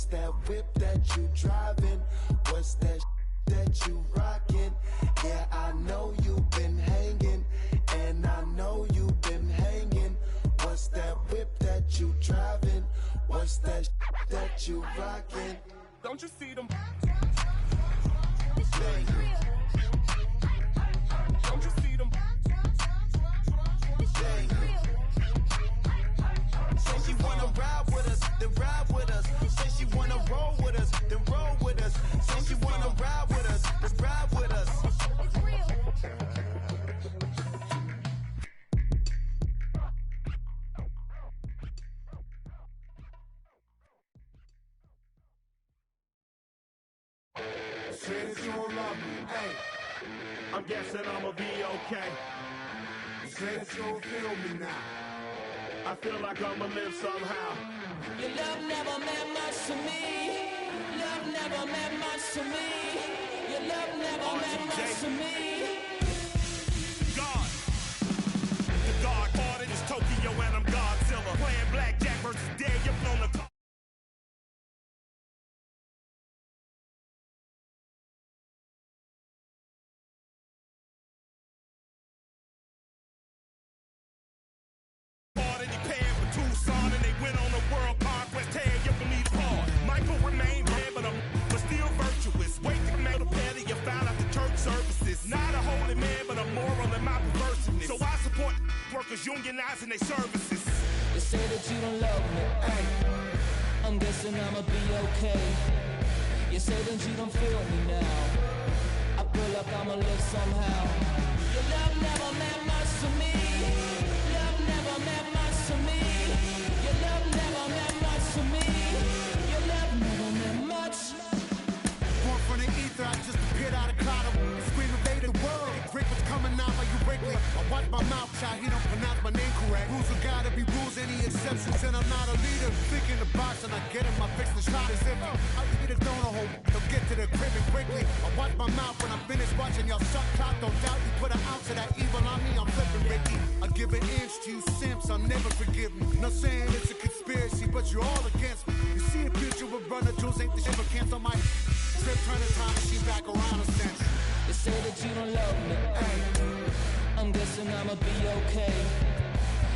What's that whip that you driving? What's that that you rocking? Yeah, I know you've been hanging, and I know you've been hanging. What's that whip that you driving? What's that that you rocking? Don't you see them? Don't you see them? Say she wanna ride with us, then ride with us. Say she wanna roll with us, then roll with us. Say she wanna ride with us, then ride with us. It's real. Say that you don't love me, hey. I'm guessing I'ma be okay. Say that you don't feel me now. I feel like I'ma live somehow. Your love never meant much to me. Love never meant much to me. Your love never meant much to me. God. The God ordered is Tokyo and I'm Godzilla. Playing blackjack versus dead, you're blown the car. Already paying for Tucson and they went on a world conquest. Tear your belief hard. Michael remained dead, but still virtuous. Wait to make a petty, you found out the church services. Not a holy man, but a moral in my perversiveness. So I support workers unionizing their services. You say that you don't love me. Hey, I'm guessing I'ma be okay. You say that you don't feel me now. I feel like I'ma live somehow. Your love never meant much to me. Love never meant much to me. Your love never meant much to me. Your love never meant much. Born from the ether, I just appeared out of cloud. Scream invaded the world. Drake was coming out like you Wrigley. I watch my mouth shot, he don't pronounce my name correct. Rules have gotta be rules, any exceptions, and I'm not a leader. Think in the box and I get in my fix the shot as if I eat a donut hole. They'll get to the crib and quickly. I watch my mouth when I finish watching y'all suck clock. Don't doubt you put an ounce of that evil on me, I'm flipping Ricky. I give an inch to you simps, I'll never forgive me. Not saying it's a conspiracy, but you're all against me. You see a future with brother Jules ain't the shit, but cancel my trip, turn the time machine back around a sense. You say that you don't love me. Hey, I'm guessing I'ma be okay.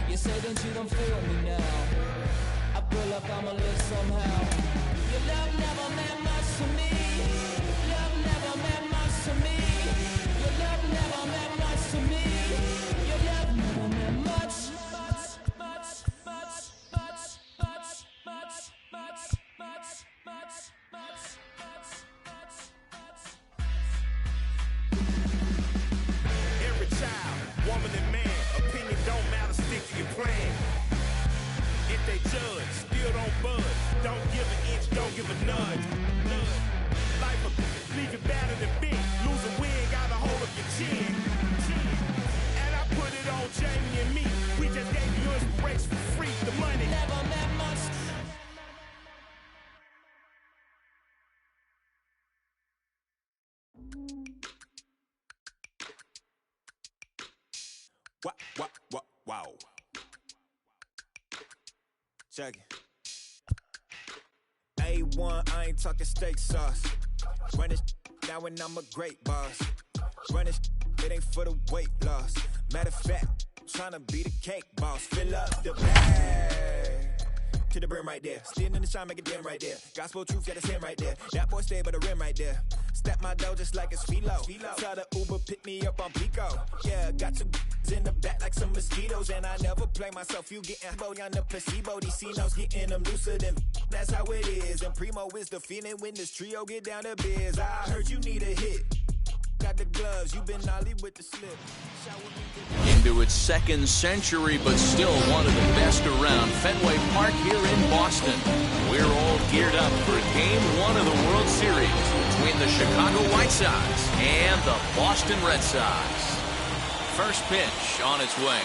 You say that you don't feel me now. I feel like I'ma live somehow. Your love never meant much to me. Love never meant much to me. Your love never meant much to me. Your love never meant much. every child, woman and man, opinion don't matter, stick to your plan. If they judge, still don't budge. Don't give an inch, don't give a nudge. Life will leave you battered and bent. Lose a win, got a hold of your chin. And I put it on Jamie and me. We just gave you inspiration for free. The money Never meant much. Wow. Check it. A1, I ain't talking steak sauce. Run this now and I'm a great boss. Run this, it ain't for the weight loss. Matter of fact, I'm tryna be the cake boss. Fill up the bag to the brim right there. Standing in the shine, make it dim right there. Gospel truth, yeah, that's him right there. That boy stay by the rim right there. Step my dough just like it's philo. Tell the Uber pick me up on Pico. Yeah, got two in the back like some mosquitoes. And I never play myself, you getting body on the placebo. These C-notes getting them looser than that's how it is. And Primo is the feeling when this trio get down to biz. I heard you need a hit. Got the gloves, you been nolly with the slip. Into its second century, but still one of the best around. Fenway Park here in Boston. We're all geared up for Game 1 of the World Series between the Chicago White Sox and the Boston Red Sox. First pitch on its way.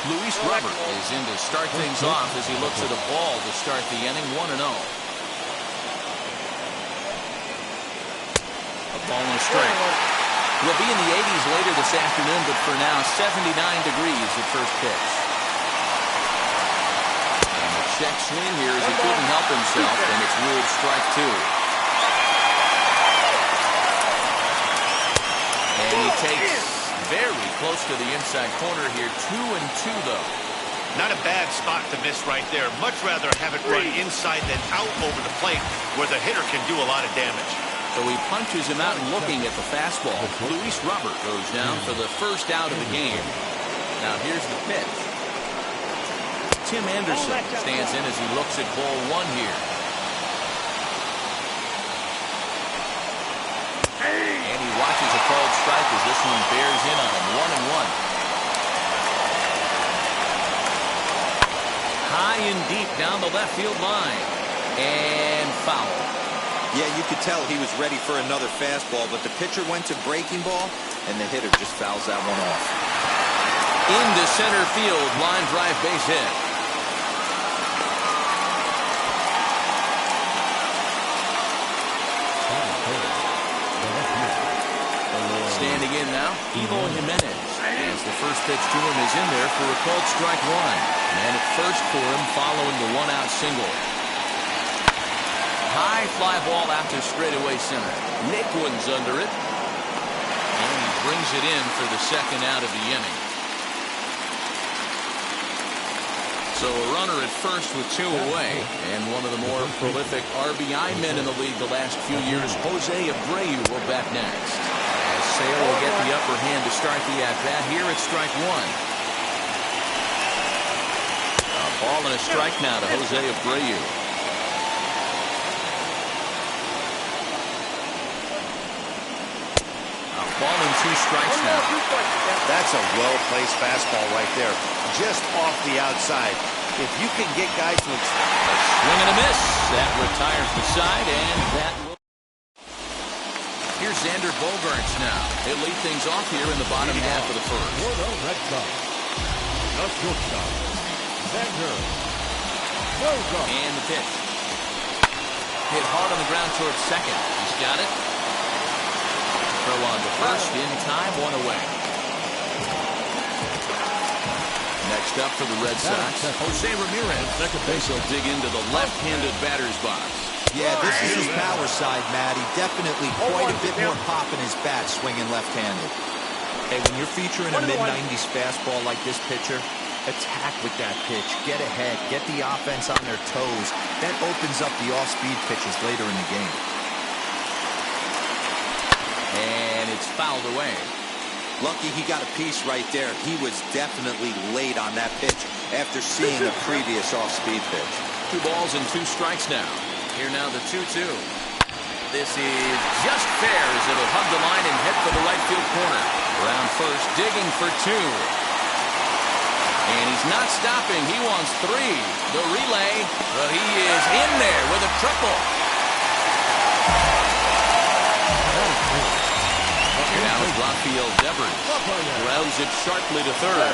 Luis Robert is in to start things off as he looks at a ball to start the inning, 1-0. Ball and a strike. We'll be in the 80s later this afternoon, but for now, 79 degrees at first pitch. And the check swing here as he couldn't help himself, and it's ruled strike two. And he takes very close to the inside corner here. 2-2 though. Not a bad spot to miss right there. Much rather have it run inside than out over the plate where the hitter can do a lot of damage. So he punches him out and looking at the fastball. Luis Robert goes down for the first out of the game. Now here's the pitch. Tim Anderson stands in as he looks at ball one here. And he watches a called strike as this one bears in on him. 1-1. High and deep down the left field line. And foul. Yeah, you could tell he was ready for another fastball, but the pitcher went to breaking ball, and the hitter just fouls that one off. Into center field, line drive base hit. Standing in now, Eloy Jimenez. As the first pitch to him is in there for a called strike one. And at first for him following the one-out single. High fly ball out to straightaway center. Nick Wood's under it. And he brings it in for the second out of the inning. So a runner at first with two away. And one of the more prolific RBI men in the league the last few years, Jose Abreu, will bat next. As Sale will get the upper hand to start the at-bat. Here it's strike one. A ball and a strike now to Jose Abreu. A ball and two strikes now. That's a well-placed fastball right there. Just off the outside. If you can get guys to... A swing and a miss. That retires the side, and that will... Here's Xander Bogaerts now. He'll lead things off here in the bottom half of the first. For the Red Sox, the shortstop, Xander Bogaerts. And the pitch. Hit hard on the ground towards second. He's got it. Throw on to first in time, one away. Next up for the Red Sox, Jose Ramirez. Second base will dig into the left-handed batter's box. Yeah, this is his power side, Matty. Definitely quite a bit more pop in his bat swinging left-handed. Hey, when you're featuring a mid-90s fastball like this pitcher, attack with that pitch. Get ahead. Get the offense on their toes. That opens up the off-speed pitches later in the game. And it's fouled away. Lucky he got a piece right there. He was definitely late on that pitch after seeing a previous off-speed pitch. 2 balls and 2 strikes now. Here now the 2-2. This is just fair as it'll hug the line and head for the right field corner. Around first, digging for 2. And he's not stopping. He wants 3. The relay, but he is in there with a triple. Here now is Rafael Devers. Grounds it sharply to third.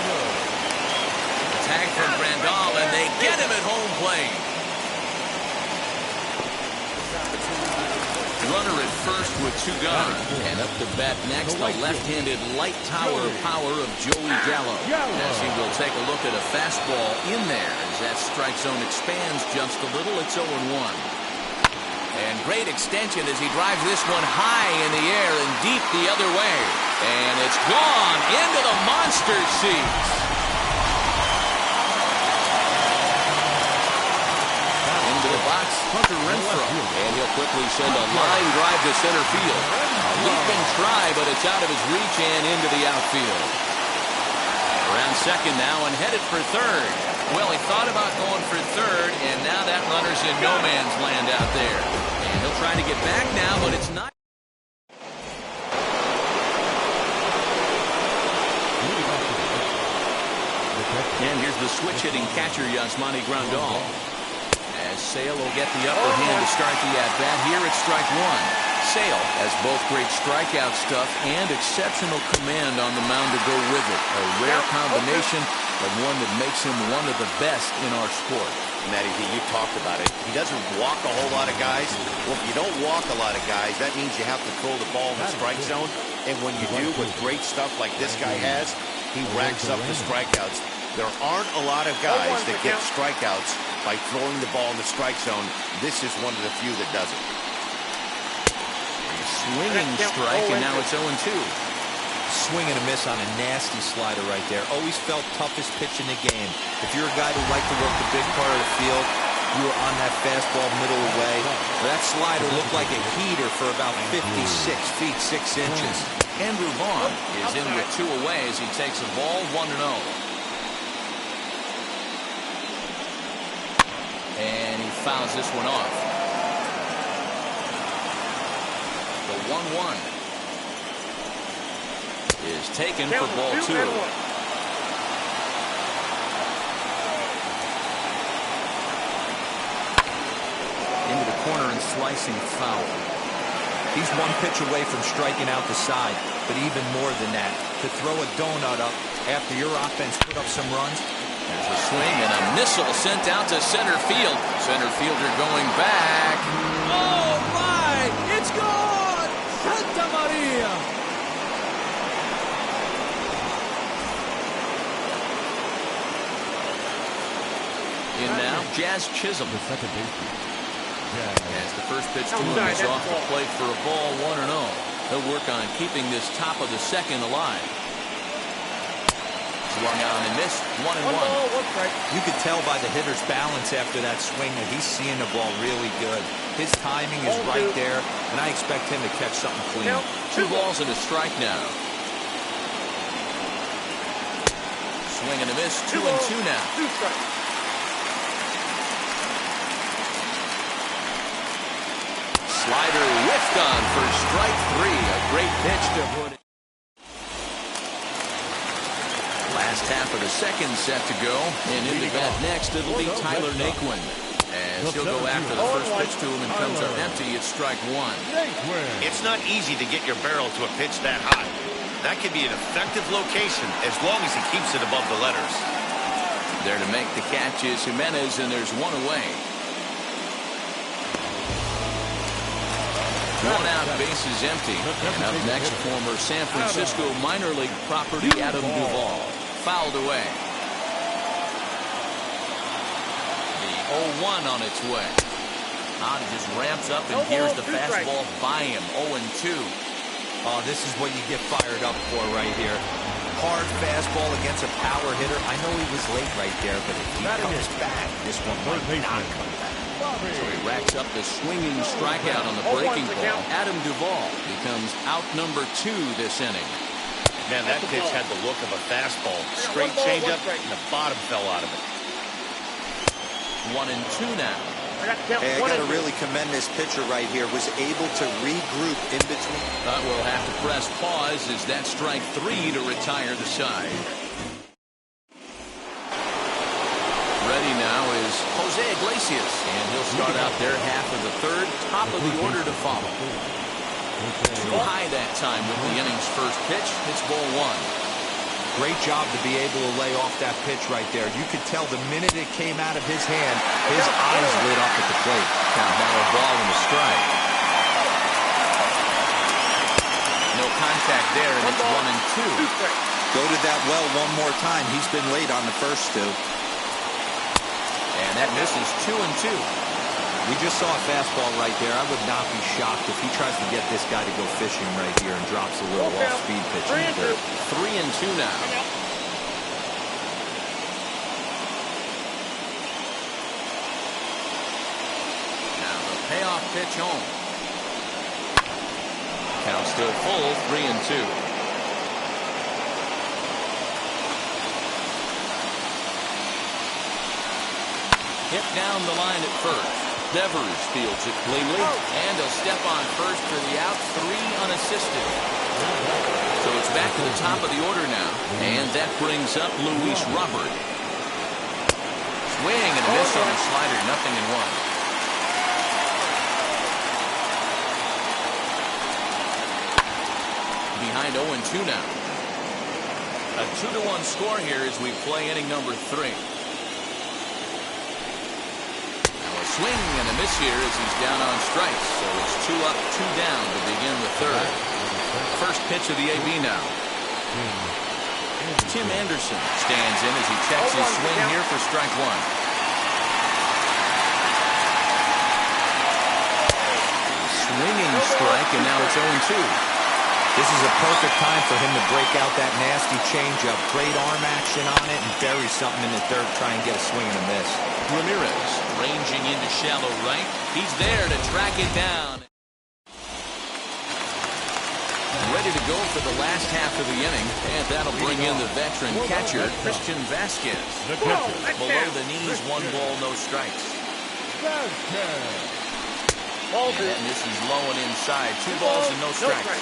Tag from Grandal, and they get him at home plate. Runner at first with 2 gone. And up to bat next, the left-handed light tower power of Joey Gallo. As he will take a look at a fastball in there. As that strike zone expands just a little, it's 0-1. And great extension as he drives this one high in the air and deep the other way. And it's gone into the monster seats. Into the box, Hunter Renfroe. And he'll quickly send a line drive to center field. A leaping try, but it's out of his reach and into the outfield. Around second now and headed for third. Well, he thought about going for third, and now that runner's in no man's land out there. And he'll try to get back now, but it's not. And here's the switch-hitting catcher, Yasmani Grandal. As Sale will get the upper hand to start the at-bat. Here it's strike 1. Sale has both great strikeout stuff and exceptional command on the mound to go with it. A rare combination, but one that makes him one of the best in our sport. Matty V, you talked about it. He doesn't walk a whole lot of guys. Well, if you don't walk a lot of guys, that means you have to throw the ball in the strike zone. And when you do, with great stuff like this guy has, he racks up the strikeouts. There aren't a lot of guys that get strikeouts by throwing the ball in the strike zone. This is one of the few that does it. Swinging strike, and now it's 0-2. Swing and a miss on a nasty slider right there. Always felt toughest pitch in the game. If you're a guy who liked to work the big part of the field, you were on that fastball middle away. That slider looked like a heater for about 56 feet 6 inches. Andrew Vaughn is in with 2 away as he takes a ball 1-0. And he fouls this one off. The 1-1 is taken for ball 2. Into the corner and slicing foul. He's 1 pitch away from striking out the side, but even more than that, to throw a donut up after your offense put up some runs. There's a swing and a missile sent out to center field. Center fielder going back. Oh my! It's gone! Santa Maria! In now, Jazz Chisholm. The second baseman. As the first pitch to him is off the plate for a ball 1-0. They'll work on keeping this top of the second alive. Swung on and missed. 1-1. You could tell by the hitter's balance after that swing that he's seeing the ball really good. His timing is right there, and I expect him to catch something clean. 2 balls and a strike now. Swing and a miss. 2-2 now. Slider whiffed on for strike 3. A great pitch to put it. Last half of the second set to go. And in the bat next, it'll be Tyler Naquin. As he'll go after the first pitch to him and comes up empty. It's strike 1. It's not easy to get your barrel to a pitch that high. That could be an effective location as long as he keeps it above the letters. There to make the catch is Jimenez, and there's 1 away. 1 out, bases empty. And up next, former San Francisco minor league property Adam Duvall. Fouled away. The 0-1 on its way. Hahn just ramps up and here's the fastball by him. 0-2. Oh, this is what you get fired up for right here. Hard fastball against a power hitter. I know he was late right there, but if he comes back, this one might not come back. So he racks up the swinging strikeout on the breaking ball. Adam Duvall becomes out number 2 this inning. Man, that pitch had the look of a fastball. Straight changeup, and the bottom fell out of it. 1-2 now. Hey, I got to really commend this pitcher right here. Was able to regroup in between. But we'll have to press pause as that strike 3 to retire the side. Ready now is Jose Iglesias, and he'll start out their half of the third, top of the order to follow. Too high that time with the inning's first pitch. It's ball 1. Great job to be able to lay off that pitch right there. You could tell the minute it came out of his hand, his eyes lit up at the plate. Count now a ball and a strike. No contact there, and it's 1-2. Go to that well one more time. He's been late on the first 2. And that misses 2-2. We just saw a fastball right there. I would not be shocked if he tries to get this guy to go fishing right here and drops a little off-speed pitch in the third. 3-2 now. Now the payoff pitch home. Count still full, 3-2. Hit down the line at first. Devers fields it cleanly, and he'll step on first for the out, 3 unassisted. So it's back to the top of the order now, and that brings up Luis Robert. Swing and a miss on a slider, 0-1. Behind 0-2 now. A 2-1 score here as we play inning number 3. Swing and a miss here as he's down on strikes. So it's 2 up, 2 down to begin the third. First pitch of the AB now. Tim Anderson stands in as he checks his swing here for strike one. Swinging strike, and now it's 0-2. This is a perfect time for him to break out that nasty changeup. Great arm action on it and bury something in the dirt, try and get a swing and a miss. Ramirez ranging into shallow right. He's there to track it down. Ready to go for the last half of the inning, and that'll bring in the veteran catcher, Christian Vasquez. Below the knees, 1 ball, no strikes. And this is low and inside. 2 balls and no strikes.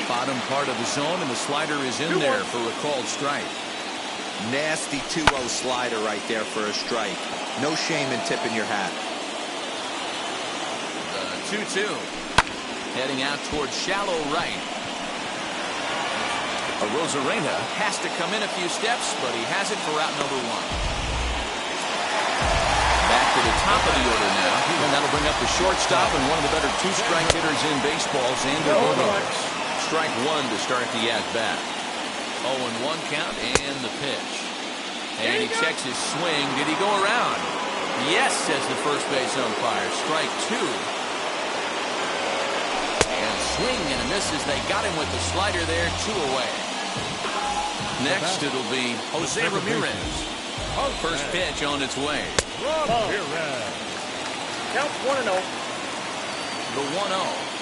Bottom part of the zone, and the slider is in there for a called strike. Nasty 2-0 slider right there for a strike. No shame in tipping your hat. The 2-2. Heading out towards shallow right. Rosarena has to come in a few steps, but he has it for out number 1. Back to the top of the order now, and that'll bring up the shortstop and one of the better 2-strike hitters in baseball, Xander Bogaerts. Strike 1 to start the at-bat. 0-1 count and the pitch. And he checks his swing. Did he go around? Yes, says the first base umpire. Strike 2. And swing and a miss as they got him with the slider there. 2 away. Next it'll be Jose Ramirez. First pitch on its way. Count 1-0. The 1-0.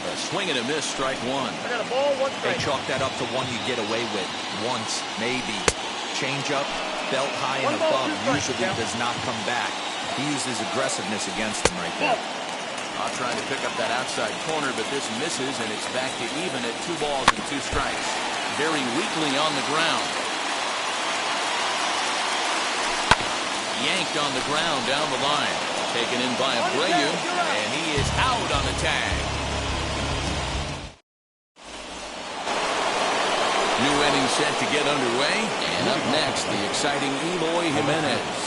A swing and a miss, strike 1. I got a ball, 1 strike. They chalk that up to one you get away with. Once, maybe. Change up, belt high and above, usually does not come back. He used his aggressiveness against him right there. Trying to pick up that outside corner, but this misses, and it's back to even at 2 balls and 2 strikes. Very weakly on the ground. Yanked on the ground down the line. Taken in by Abreu, and he is out on the tag. New inning set to get underway, and up next, the exciting Eloy Jimenez.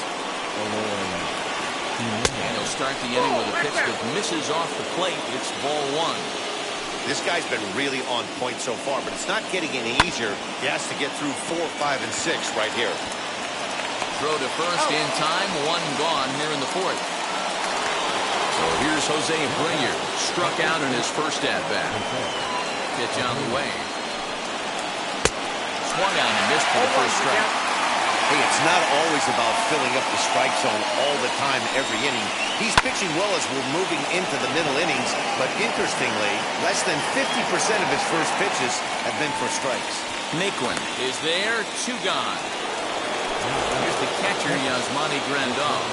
And he'll start the inning with a pitch that misses off the plate. It's ball 1. This guy's been really on point so far, but it's not getting any easier. He has to get through 4, 5, and 6 right here. Throw to first in time, 1 gone here in the 4th. So here's Jose Abreu, struck out in his first at-bat. Pitch on the way. Swung on and missed for the first strike. Hey, it's not always about filling up the strike zone all the time, every inning. He's pitching well as we're moving into the middle innings, but interestingly, less than 50% of his first pitches have been for strikes. Naquin is there, 2 gone. Here's the catcher, Yasmani Grandal.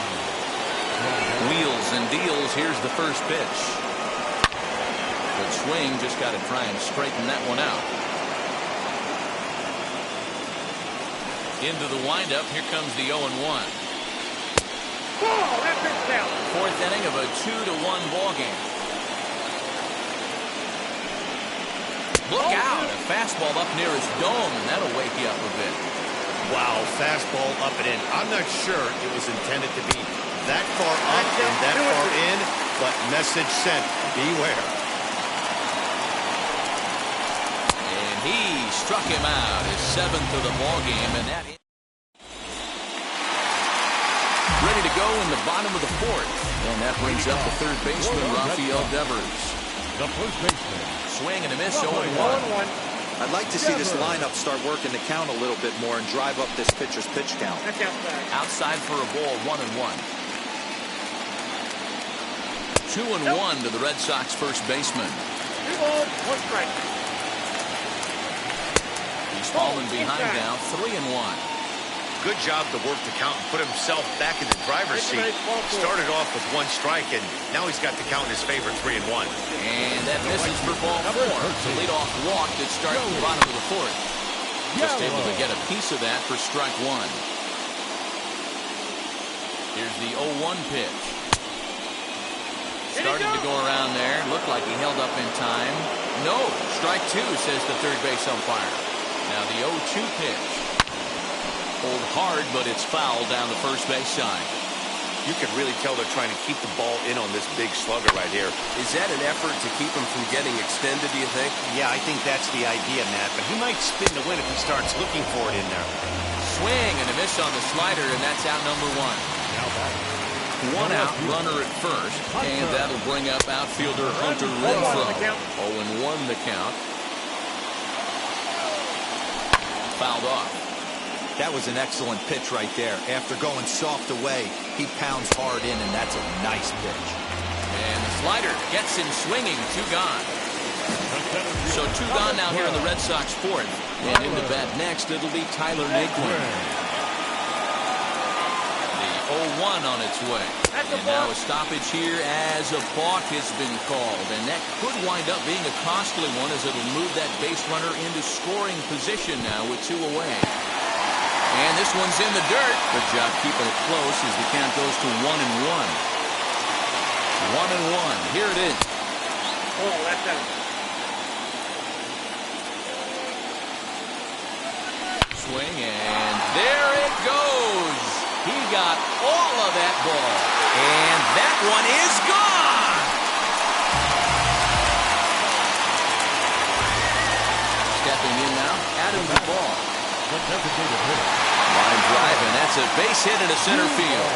Wheels and deals, here's the first pitch. Good swing, just got to try and straighten that one out. Into the windup, here comes the 0-1. That pitch down. 4th inning of a 2-1 ball game. Look out, a fastball up near his dome, and that'll wake you up a bit. Wow, fastball up and in. I'm not sure it was intended to be that far up and that far in, but message sent, beware. And he struck him out, his 7th of the ball game, and that ready to go in the bottom of the 4th. And that brings up the 3rd baseman, Rafael Devers. The first baseman. Swing and a miss, 0-1. I'd like to see this lineup start working the count a little bit more and drive up this pitcher's pitch count. Outside for a ball, 1-1. 2-1 to the Red Sox first baseman. 2 balls, 1 strike. He's fallen behind now, 3-1. Good job to work the count and put himself back in the driver's seat. Started off with 1 strike, and now he's got the count in his favor, 3-1. And that misses for ball 4. The leadoff walk that starts the bottom of the 4th. Just able to get a piece of that for strike 1. Here's the 0-1 pitch. Started to go around there. Looked like he held up in time. No, strike 2, says the 3rd base umpire. Now the 0-2 pitch. Pulled hard, but it's foul down the first base side. You can really tell they're trying to keep the ball in on this big slugger right here. Is that an effort to keep him from getting extended, do you think? Yeah, I think that's the idea, Matt. But he might spin the win if he starts looking for it in there. Swing and a miss on the slider, and that's out number one. One out, runner at first, and that'll bring up outfielder Hunter Renfroe. 0-1 the count. Fouled off. That was an excellent pitch right there. After going soft away, he pounds hard in, and that's a nice pitch. And the slider gets him swinging. 2 gone. So 2 gone now here in the Red Sox fourth. And in the bat next, it'll be Tyler Naquin. The 0-1 on its way. And now a stoppage here as a balk has been called. And that could wind up being a costly one, as it'll move that base runner into scoring position now with 2 away. And this one's in the dirt. Good job keeping it close as the count goes to 1-1. 1-1. Here it is. Oh, left down. Swing, and there it goes. He got all of that ball. And that one is gone. Stepping in now, Adam Duvall. Line drive, and that's a base hit into center field.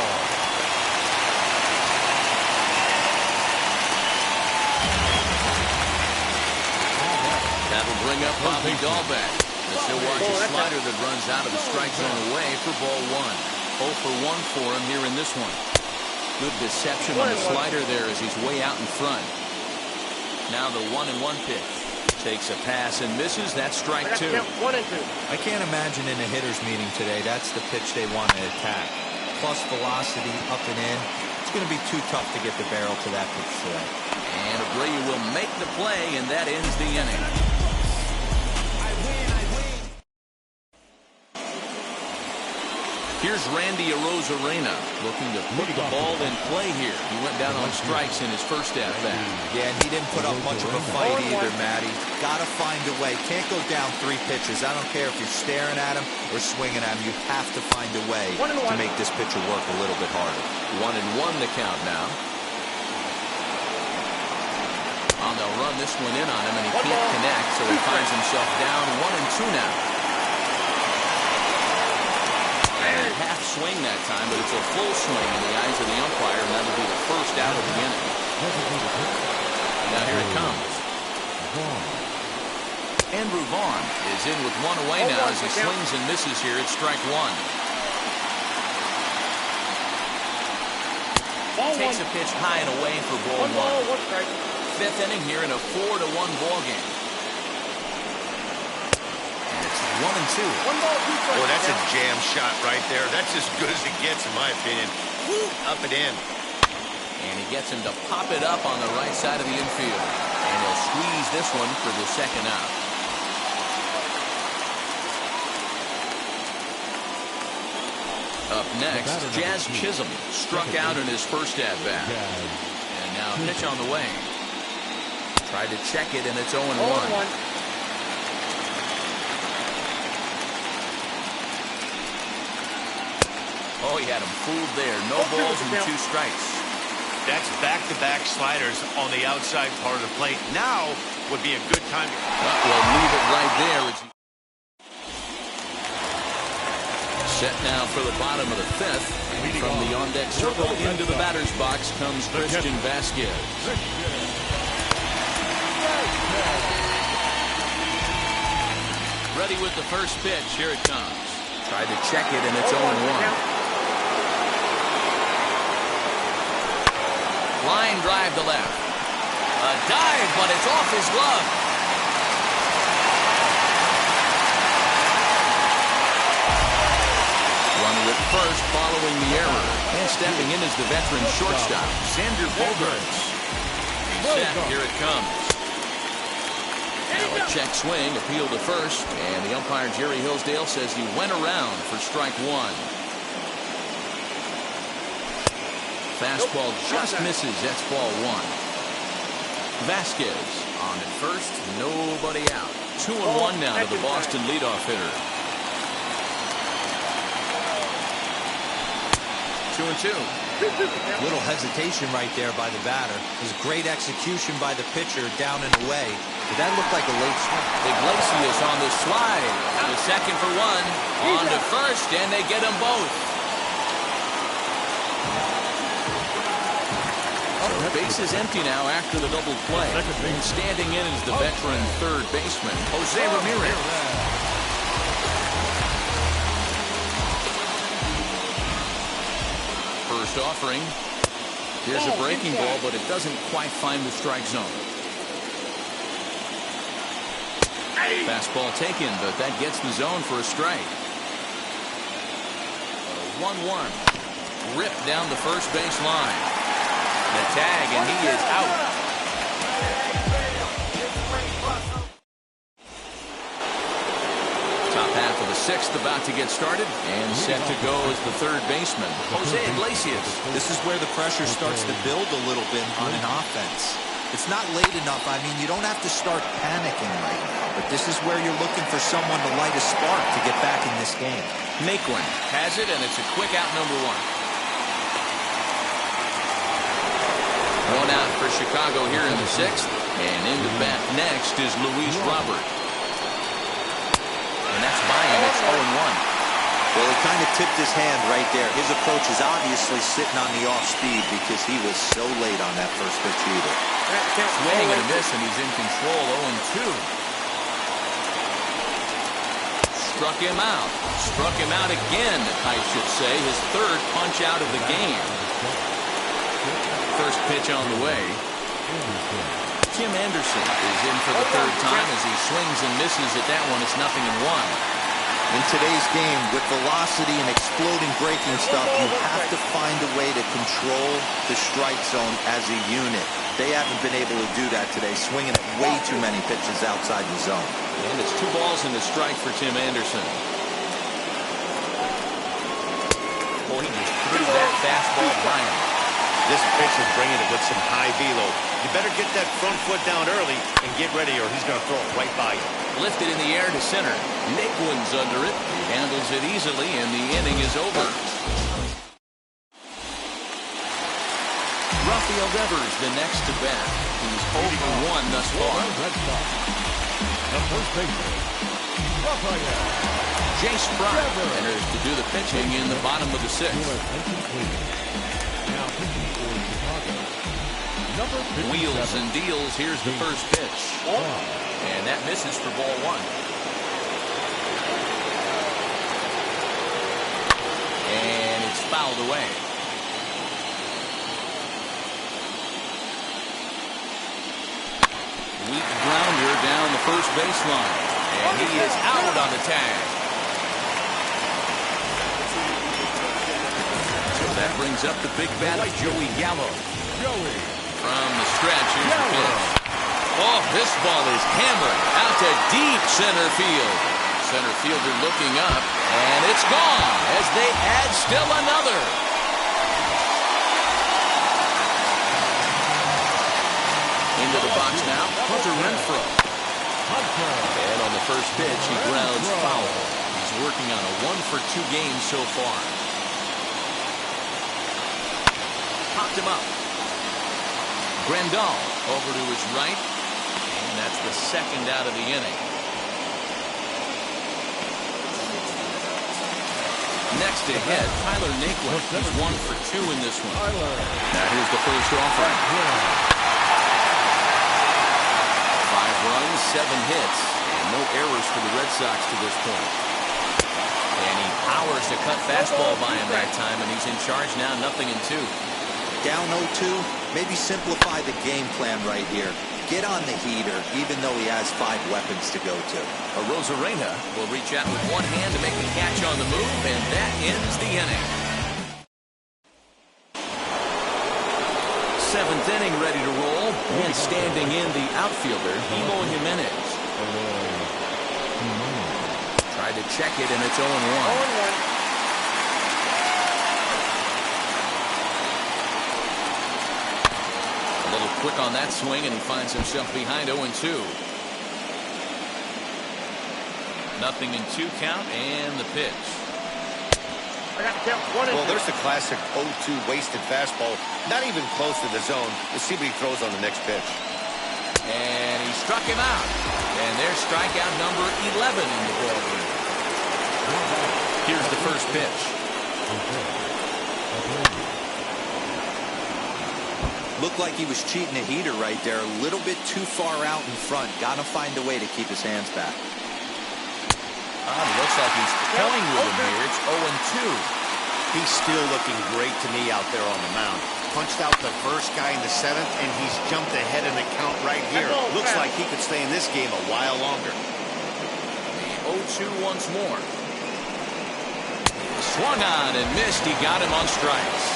That'll bring up Bobby Dahlbeck. As he'll watch a slider that runs out of the strike zone away for ball 1. 0 for 1 for him here in this one. Good deception on the slider there as he's way out in front. Now the 1-1 pitch. Takes a pass and misses. That's strike 2. 1 and 2. I can't imagine in a hitter's meeting today that's the pitch they want to attack. Plus velocity up and in. It's going to be too tough to get the barrel to that pitch today. And Abreu will make the play, and that ends the inning. Here's Randy Arozarena looking to put the ball in play here. He went down on strikes in his first at-bat. Yeah, and he didn't put up much of a fight either, Matty. Got to find a way. Can't go down 3 pitches. I don't care if you're staring at him or swinging at him. You have to find a way to make this pitcher work a little bit harder. 1-1 the count now. And they'll run this one in on him, and he can't connect, so he finds himself down 1-2 now. Half swing that time, but it's a full swing in the eyes of the umpire, and that'll be the first out of the inning. Now here it comes. Andrew Vaughn is in with 1 away now as he swings and misses here at strike 1. Takes a pitch high and away for ball 1. 5th inning here in a 4-1 ball game. 1-2. Boy, that's a jam shot right there. That's as good as it gets, in my opinion. Woo, up and in. And he gets him to pop it up on the right side of the infield. And he'll squeeze this one for the second out. Up next, Jazz Chisholm struck out in his first at-bat. And now a pitch on the way. Tried to check it, and it's 0-1. Oh, he had him fooled there. No balls and 2 strikes. That's back-to-back sliders on the outside part of the plate. Now would be a good time to... We'll leave it right there. Set now for the bottom of the 5th. From the on-deck circle into the batter's box comes Christian Vasquez. Ready with the first pitch. Here it comes. Tried to check it, and it's 0-1. Line drive to left. A dive, but it's off his glove. Runner at first following the error. And stepping in is the veteran shortstop, Xander Bogaerts. Set, here it comes. Now a check swing, appeal to first, and the umpire Jerry Hillsdale says he went around for strike 1. Fastball just misses. That's ball 1. Vasquez on at first. Nobody out. 2-1 now to the Boston leadoff hitter. 2-2. Little hesitation right there by the batter. It was great execution by the pitcher down and away. But that looked like a late swing. Iglesias on the slide. The second for one. On to first, and they get them both. The base is empty now after the double play. And standing in is the veteran third baseman, Jose Ramirez. First offering. Here's a breaking ball, but it doesn't quite find the strike zone. Fastball taken, but that gets the zone for a strike. 1-1. Ripped down the first base line. The tag, and he is out. Top half of the sixth about to get started, and set to go is the third baseman, Jose Iglesias. This is where the pressure starts to build a little bit on an offense. It's not late enough. I mean, you don't have to start panicking right now, but this is where you're looking for someone to light a spark to get back in this game. Naquin has it, and it's a quick out, number one. One out for Chicago here in the sixth. And into bat next is Luis Robert. And that's by him. It's 0-1. Well, he kind of tipped his hand right there. His approach is obviously sitting on the off speed because he was so late on that first pitch either. Swing and a miss, and he's in control. 0-2. Struck him out. Struck him out again, I should say. His third punch out of the game. First pitch on the way. Tim Anderson is in for the third time as he swings and misses at that one. It's 0-1. In today's game, with velocity and exploding breaking stuff, you have to find a way to control the strike zone as a unit. They haven't been able to do that today, swinging at way too many pitches outside the zone. And it's 2 balls and a strike for Tim Anderson. Boy, he just threw that fastball by him. This pitch is bringing it with some high velo. You better get that front foot down early and get ready, or he's going to throw it right by you. Lifted in the air to center. Naquin's under it. He handles it easily, and the inning is over. Rafael Devers, the next to bat. He's 0-1 thus far. The first baseman, Rafael. Jace Fry enters to do the pitching in the bottom of the sixth. Now pitching for Chicago. Wheels and deals. Here's the first pitch. And that misses for ball 1. And it's fouled away. Weak grounder down the first baseline. And he is out on the tag. So that brings up the big bat, Joey Gallo. From the stretch, here's the pitch. Oh, this ball is hammered out to deep center field. Center fielder looking up, and it's gone as they add still another. Into the box now, Hunter Renfroe. And on the first pitch, he grounds foul. He's working on a 1-for-2 game so far. Popped him up. Grandal over to his right, and that's the second out of the inning. Next to hit, Tyler Naquin. He's 1-for-2 in this one. Now here's the first offering. 5 runs, 7 hits, and no errors for the Red Sox to this point. And he powers to cut fastball by him that time, and he's in charge now, 0-2. Down 0-2, maybe simplify the game plan right here. Get on the heater, even though he has 5 weapons to go to. Arozarena will reach out with one hand to make the catch on the move, and that ends the inning. 7th inning ready to roll, and standing in the outfielder, Hilo Jimenez. Tried to check it, and it's 0-1. A little quick on that swing, and he finds himself behind 0-2. 0-2 count, and the pitch. Well, there's the classic 0-2 wasted fastball. Not even close to the zone. We'll see what he throws on the next pitch. And he struck him out. And there's strikeout number 11 in the ballgame. Here's the first pitch. Looked like he was cheating a heater right there. A little bit too far out in front. Got to find a way to keep his hands back. Looks like he's toying with him here. It's 0-2. He's still looking great to me out there on the mound. Punched out the first guy in the 7th, and he's jumped ahead in the count right here. Looks like he could stay in this game a while longer. The 0-2 once more. Swung on and missed. He got him on strikes.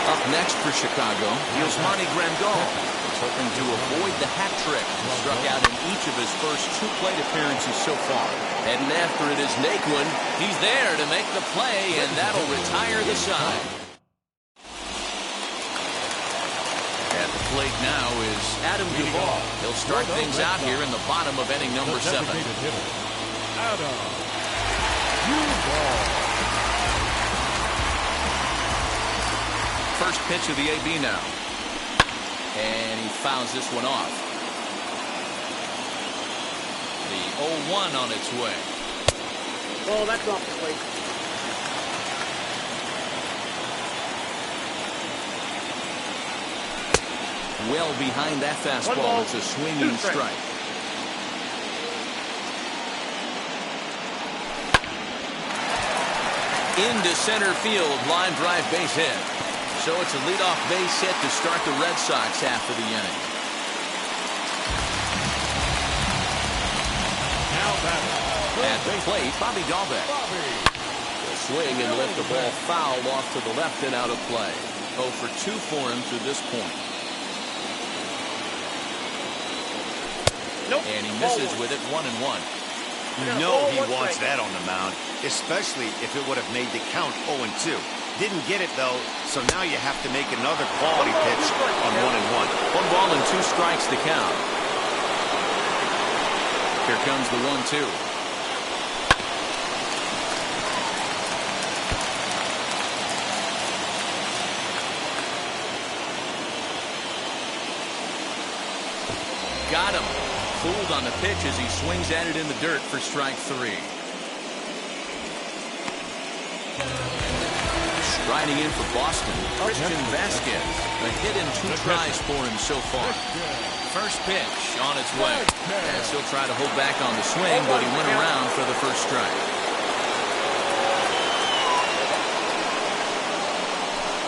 Up next for Chicago, here's Monty Grandal. He's hoping to avoid the hat trick. He struck out in each of his first 2 plate appearances so far. Heading after it is Naquin. He's there to make the play, and that'll retire the side. At the plate now is Adam Duvall. He'll start things out here in the bottom of inning number 7. Adam Duvall. First pitch of the AB now. And he fouls this one off. The 0-1 on its way. Oh, that's off the plate. Well behind that fastball. It's a swinging strike. Into center field. Line drive base hit. So it's a leadoff base hit to start the Red Sox half of the inning. At the plate, Bobby Dahlbeck. Will swing and lift the ball foul off to the left and out of play. 0 for 2 for him to this point. Nope. And he misses with it 1-1. You know he wants that on the mound, especially if it would have made the count 0-2. Didn't get it, though, so now you have to make another quality pitch on 1-1. 1 ball and 2 strikes to count. Here comes the 1-2. Got him. Fooled on the pitch as he swings at it in the dirt for strike 3. Riding in for Boston, Christian Vasquez. A hit in 2 tries for him so far. First pitch on its way. As he'll try to hold back on the swing, but he went around for the first strike.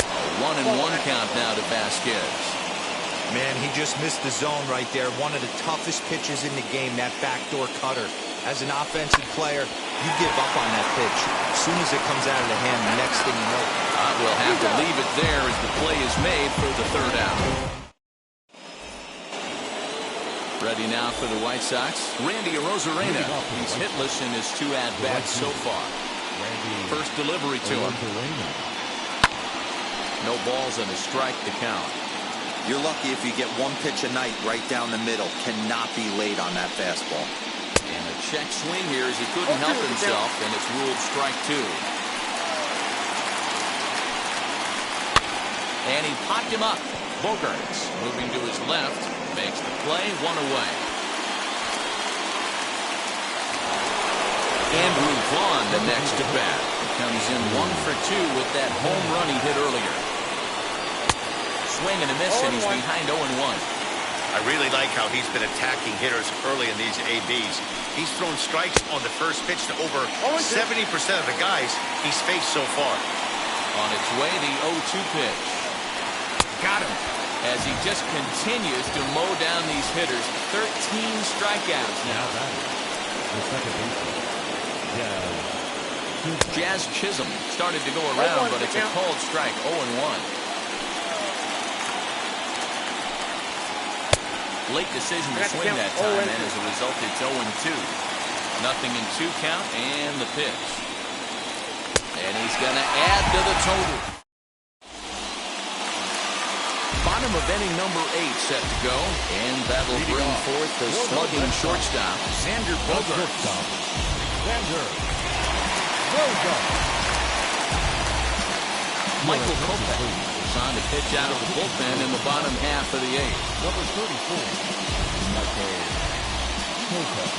A 1-1 count now to Vasquez. Man, he just missed the zone right there. One of the toughest pitches in the game, that backdoor cutter. As an offensive player, you give up on that pitch. As soon as it comes out of the hand, the next thing you know. We'll have to leave it there as the play is made for the 3rd out. Ready now for the White Sox, Randy Arozarena. He's hitless in his 2 at-bats so far. First delivery to him. No balls and a strike to count. You're lucky if you get 1 pitch a night right down the middle. Cannot be late on that fastball. And a check swing here as he couldn't help himself, and it's ruled strike 2. And he popped him up. Bogaerts moving to his left, makes the play, 1 away. Andrew Vaughn, the next to bat. He comes in 1 for 2 with that home run he hit earlier. Swing and a miss, and he's behind 0-1. I really like how he's been attacking hitters early in these ABs. He's thrown strikes on the first pitch to over 70% of the guys he's faced so far. On its way, the 0-2 pitch. Got him. As he just continues to mow down these hitters. 13 strikeouts now. The second baseman, Jazz Chisholm started to go around, but it's a called strike. 0-1. Late decision to swing that time, and as a result, it's 0-2. Nothing in 2 count, and the pitch. And he's going to add to the total. Bottom of inning number 8 set to go, and that'll bring forth the slugging shortstop, Xander Bogaerts. Michael Kopech is on to pitch out of the bullpen in the bottom half of the eighth. Number 34, Michael Kopech.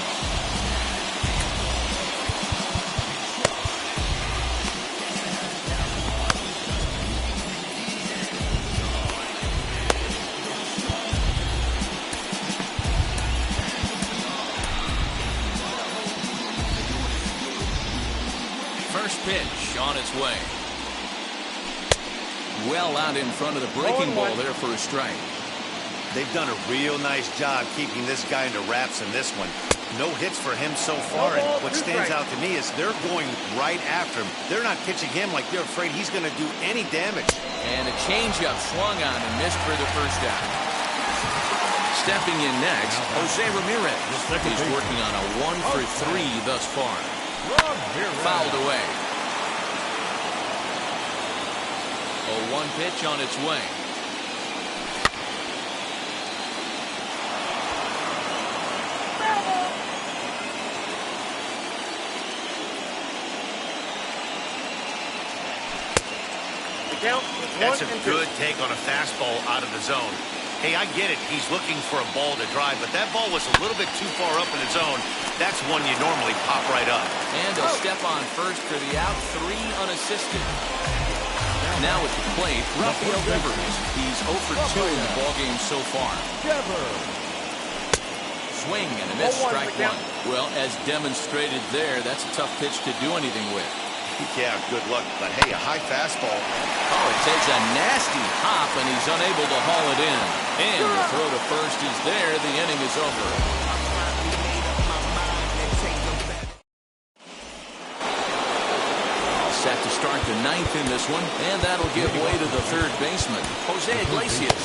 First pitch on its way. Well out in front of the breaking ball there for a strike. They've done a real nice job keeping this guy into wraps in this one. No hits for him so far, and what stands out to me is they're going right after him. They're not pitching him like they're afraid he's going to do any damage. And a changeup swung on and missed for the first out. Stepping in next, Jose Ramirez. He's working on a 1-for-3 thus far. Fouled away. A 1 pitch on its way. That's a good take on a fastball out of the zone. Hey, I get it. He's looking for a ball to drive, but that ball was a little bit too far up in the zone. That's one you normally pop right up. And a step on first for the out, 3 unassisted. Now at the plate, Rafael Devers. He's 0 for 2 in the ballgame so far. Swing and a miss, strike 1. Well, as demonstrated there, that's a tough pitch to do anything with. Yeah, good luck. But hey, a high fastball. Oh, it takes a nasty hop, and he's unable to haul it in. And the throw to first is there. The inning is over. Set to start the 9th in this one, and that'll give way to the third baseman, Jose Iglesias.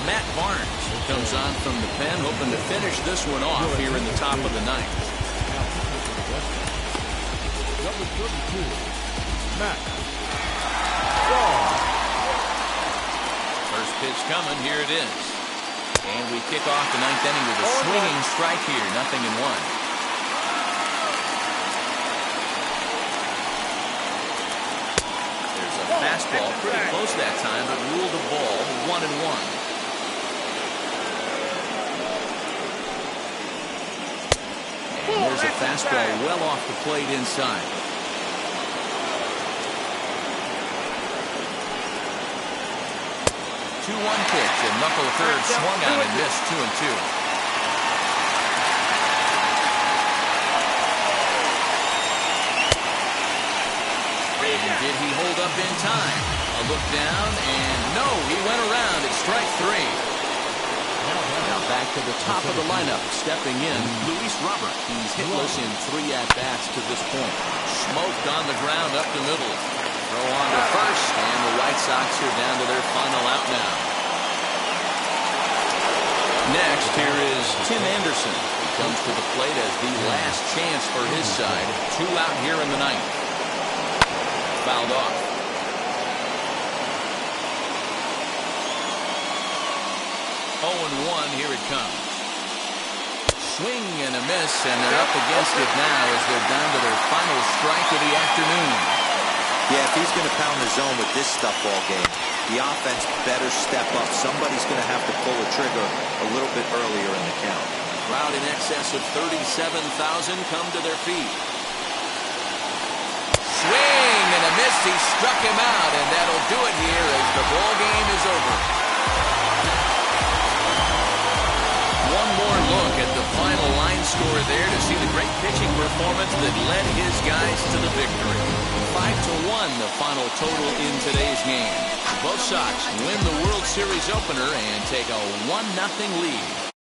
Matt Barnes comes on from the pen, hoping to finish this one off here in the top of the 9th. Number 32, Matt. First pitch coming, here it is. And we kick off the 9th inning with a swinging strike here, 0-1. Fastball pretty close that time, but ruled a ball 1-1. And there's a fastball well off the plate inside. 2-1 pitch, and knuckle third swung on and missed 2-2. Did he hold up in time? A look down, and no, he went around at strike 3. Now back to the top of the lineup, stepping in, Luis Robert. He's hitless in 3 at-bats to this point. Smoked on the ground up the middle. Throw on to first, and the White Sox are down to their final out now. Next, here is Tim Anderson. He comes to the plate as the last chance for his side. 2 out here in the 9th. Fouled off. 0-1, here it comes. Swing and a miss, and they're up against it now as they're down to their final strike of the afternoon. Yeah, if he's going to pound the zone with this stuff all game, the offense better step up. Somebody's going to have to pull the trigger a little bit earlier in the count. Crowd in excess of 37,000 come to their feet. Swing and a miss. He struck him out, and that'll do it here as the ball game is over. One more look at the final line score there to see the great pitching performance that led his guys to the victory. 5-1 the final total in today's game. Both Sox win the World Series opener and take a 1-0 lead.